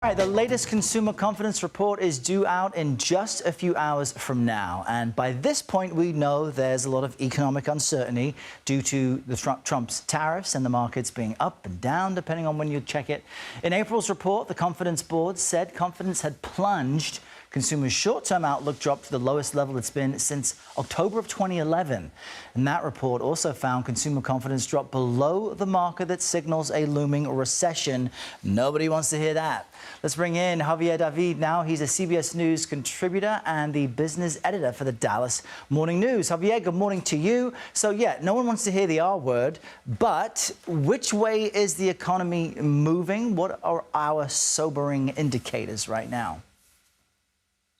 All right, the latest consumer confidence report is due out in just a few hours from now. And by this point, we know there's a lot of economic uncertainty due to Trump's tariffs and the markets being up and down, depending on when you check it. In April's report, the Confidence Board said confidence had plunged. Consumers' short-term outlook dropped to the lowest level it's been since October of 2011. And that report also found consumer confidence dropped below the marker that signals a looming recession. Nobody wants to hear that. Let's bring in Javier David now. He's a CBS News contributor and the business editor for the Dallas Morning News. Javier, good morning to you. So, yeah, no one wants to hear the R word, but which way is the economy moving? What are our sobering indicators right now?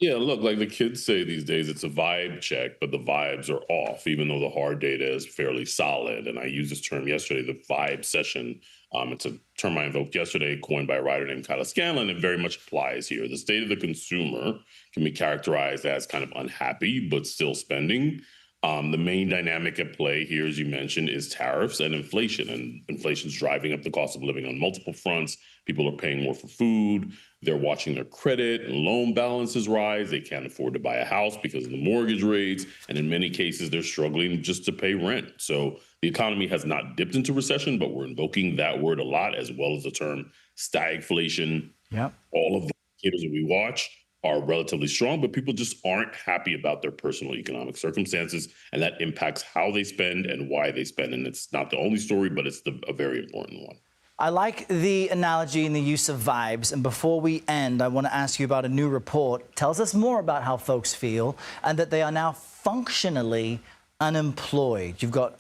Yeah, look, like the kids say these days, it's a vibe check, but the vibes are off, even though the hard data is fairly solid. And I used this term yesterday, the vibe session. It's a term I invoked yesterday, coined by a writer named Kyla Scanlon. It very much applies here. The state of the consumer can be characterized as kind of unhappy, but still spending. The main dynamic at play here, as you mentioned, is tariffs and inflation. And inflation's driving up the cost of living on multiple fronts. People are paying more for food. They're watching their credit and loan balances rise. They can't afford to buy a house because of the mortgage rates. And in many cases, they're struggling just to pay rent. So the economy has not dipped into recession, but we're invoking that word a lot, as well as the term stagflation. Yep. All of the indicators that we watch are relatively strong, but people just aren't happy about their personal economic circumstances, and that impacts how they spend and why they spend. And it's not the only story, but it's a very important one. I like the analogy and the use of vibes. And before we end, I want to ask you about a new report. Tells us more about how folks feel and that they are now functionally unemployed. You've got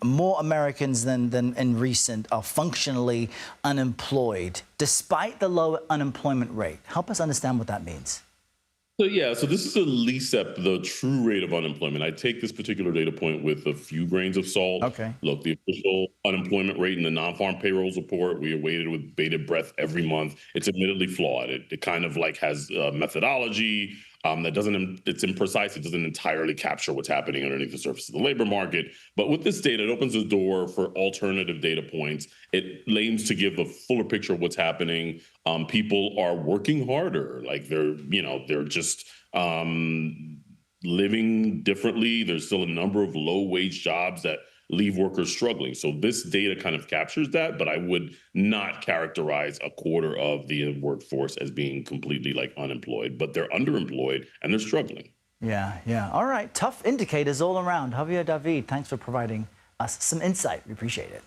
more Americans than in recent are functionally unemployed, despite the low unemployment rate. Help us understand what that means. So this is at least at the true rate of unemployment. I take this particular data point with a few grains of salt. Okay. Look, the official unemployment rate in the non-farm payrolls report, we await it with bated breath every month. It's admittedly flawed. It kind of like has a methodology that it's imprecise. It doesn't entirely capture what's happening underneath the surface of the labor market. But with this data, it opens the door for alternative data points. It aims to give a fuller picture of what's happening. People are working harder. Like they're just living differently. There's still a number of low wage jobs that leave workers struggling. So this data kind of captures that, but I would not characterize a quarter of the workforce as being completely like unemployed, but they're underemployed and they're struggling. Yeah. All right. Tough indicators all around. Javier David, thanks for providing us some insight. We appreciate it.